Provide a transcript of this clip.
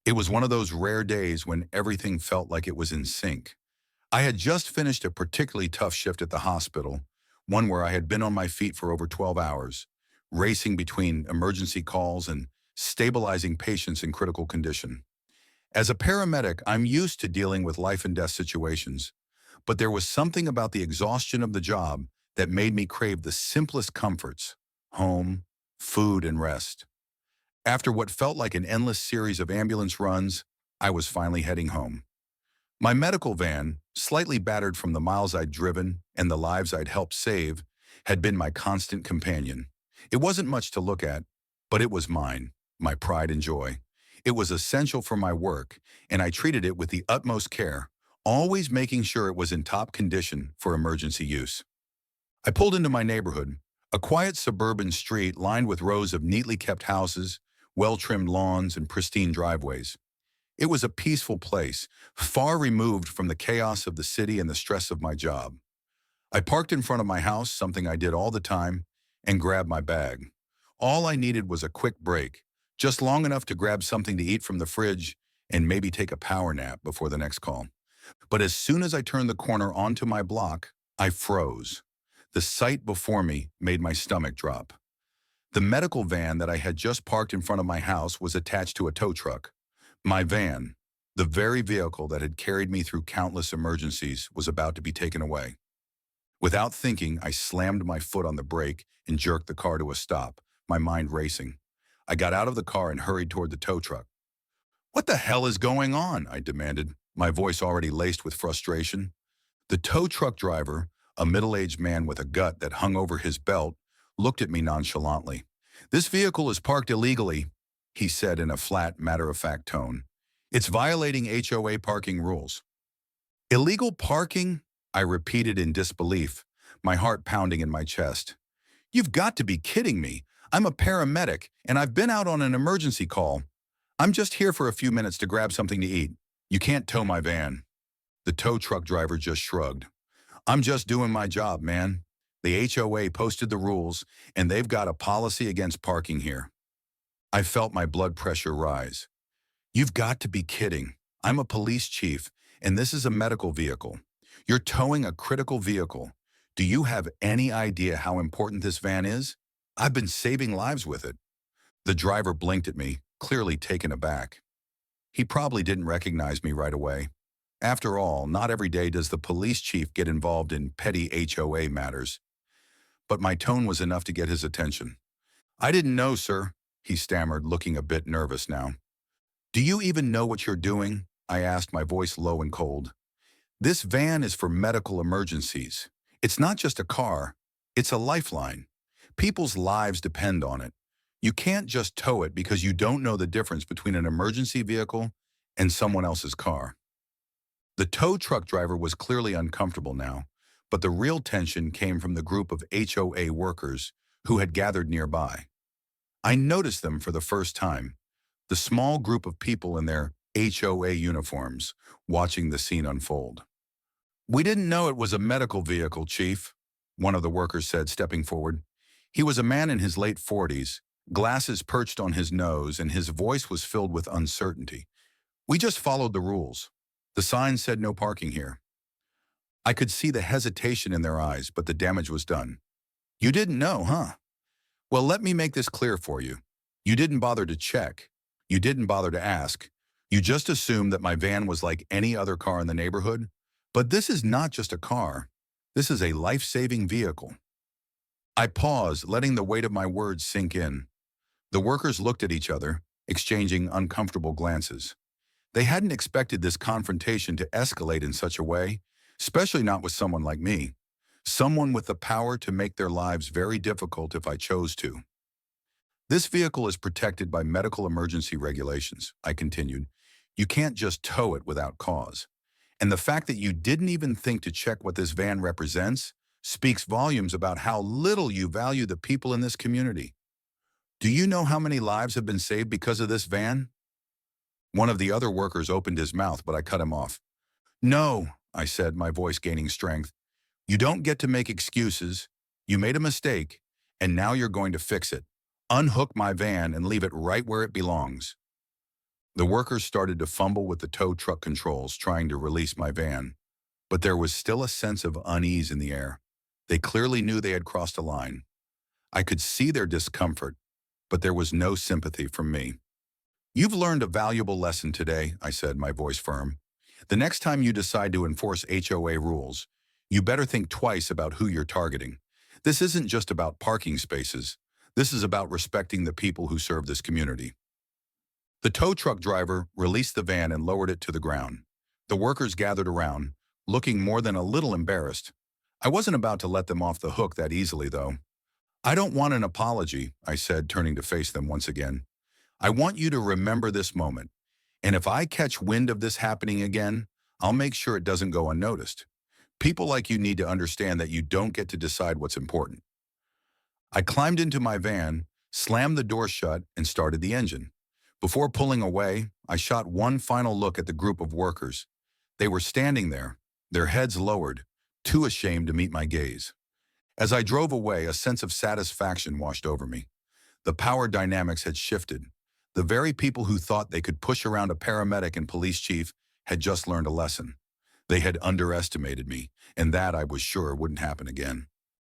It was one of those rare days when everything felt like it was in sync. I had just finished a particularly tough shift at the hospital, one where I had been on my feet for over 12 hours, racing between emergency calls and stabilizing patients in critical condition. As a paramedic, I'm used to dealing with life and death situations, but there was something about the exhaustion of the job that made me crave the simplest comforts: home, food, and rest. After what felt like an endless series of ambulance runs, I was finally heading home. My medical van, slightly battered from the miles I'd driven and the lives I'd helped save, had been my constant companion. It wasn't much to look at, but it was mine, my pride and joy. It was essential for my work, and I treated it with the utmost care, always making sure it was in top condition for emergency use. I pulled into my neighborhood, a quiet suburban street lined with rows of neatly kept houses, well-trimmed lawns, and pristine driveways. It was a peaceful place, far removed from the chaos of the city and the stress of my job. I parked in front of my house, something I did all the time, and grabbed my bag. All I needed was a quick break, just long enough to grab something to eat from the fridge and maybe take a power nap before the next call. But as soon as I turned the corner onto my block, I froze. The sight before me made my stomach drop. The medical van that I had just parked in front of my house was attached to a tow truck. My van, the very vehicle that had carried me through countless emergencies, was about to be taken away. Without thinking, I slammed my foot on the brake and jerked the car to a stop, my mind racing. I got out of the car and hurried toward the tow truck. "What the hell is going on?" I demanded, my voice already laced with frustration. The tow truck driver, a middle-aged man with a gut that hung over his belt, looked at me nonchalantly. "This vehicle is parked illegally," he said in a flat, matter-of-fact tone. "It's violating HOA parking rules." "Illegal parking?" I repeated in disbelief, my heart pounding in my chest. "You've got to be kidding me. I'm a paramedic, and I've been out on an emergency call. I'm just here for a few minutes to grab something to eat. You can't tow my van." The tow truck driver just shrugged. "I'm just doing my job, man. The HOA posted the rules, and they've got a policy against parking here." I felt my blood pressure rise. "You've got to be kidding. I'm a police chief, and this is a medical vehicle. You're towing a critical vehicle. Do you have any idea how important this van is? I've been saving lives with it." The driver blinked at me, clearly taken aback. He probably didn't recognize me right away. After all, not every day does the police chief get involved in petty HOA matters. But my tone was enough to get his attention. "I didn't know, sir," he stammered, looking a bit nervous now. "Do you even know what you're doing?" I asked, my voice low and cold. "This van is for medical emergencies. It's not just a car, it's a lifeline. People's lives depend on it. You can't just tow it because you don't know the difference between an emergency vehicle and someone else's car." The tow truck driver was clearly uncomfortable now, but the real tension came from the group of HOA workers who had gathered nearby. I noticed them for the first time, the small group of people in their HOA uniforms, watching the scene unfold. "We didn't know it was a medical vehicle, Chief," one of the workers said, stepping forward. He was a man in his late 40s, glasses perched on his nose, and his voice was filled with uncertainty. "We just followed the rules. The sign said no parking here." I could see the hesitation in their eyes, but the damage was done. "You didn't know, huh? Well, let me make this clear for you. You didn't bother to check. You didn't bother to ask. You just assumed that my van was like any other car in the neighborhood. But this is not just a car. This is a life-saving vehicle." I paused, letting the weight of my words sink in. The workers looked at each other, exchanging uncomfortable glances. They hadn't expected this confrontation to escalate in such a way, especially not with someone like me, someone with the power to make their lives very difficult if I chose to. "This vehicle is protected by medical emergency regulations," I continued. "You can't just tow it without cause. And the fact that you didn't even think to check what this van represents speaks volumes about how little you value the people in this community. Do you know how many lives have been saved because of this van?" One of the other workers opened his mouth, but I cut him off. "No," I said, my voice gaining strength. "You don't get to make excuses. You made a mistake, and now you're going to fix it. Unhook my van and leave it right where it belongs." The workers started to fumble with the tow truck controls, trying to release my van. But there was still a sense of unease in the air. They clearly knew they had crossed a line. I could see their discomfort, but there was no sympathy from me. "You've learned a valuable lesson today," I said, my voice firm. "The next time you decide to enforce HOA rules, you better think twice about who you're targeting. This isn't just about parking spaces. This is about respecting the people who serve this community." The tow truck driver released the van and lowered it to the ground. The workers gathered around, looking more than a little embarrassed. I wasn't about to let them off the hook that easily, though. "I don't want an apology," I said, turning to face them once again. "I want you to remember this moment. And if I catch wind of this happening again, I'll make sure it doesn't go unnoticed. People like you need to understand that you don't get to decide what's important." I climbed into my van, slammed the door shut, and started the engine. Before pulling away, I shot one final look at the group of workers. They were standing there, their heads lowered, too ashamed to meet my gaze. As I drove away, a sense of satisfaction washed over me. The power dynamics had shifted. The very people who thought they could push around a paramedic and police chief had just learned a lesson. They had underestimated me, and that I was sure wouldn't happen again.